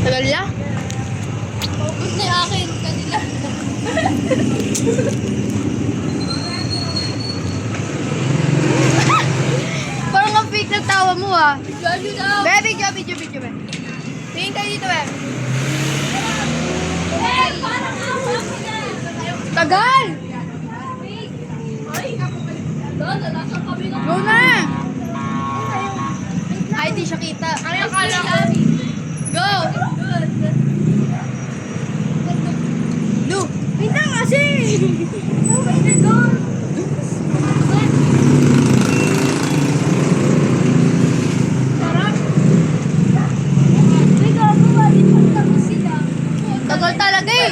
Tagal na? Focus na yung akin kanila. Parang ang fake ng tawa mo ah. Video daw. Video. Tingin kayo dito, be. Parang ako na. Tagal! Doon, nasa kami na. Go na! Ay, di siya kita. Ano yung kala ko? Go! Lu! Wait lang kasi! Oh my God! Sarap! May gagawa din pagtapos sila. Tagal talaga eh.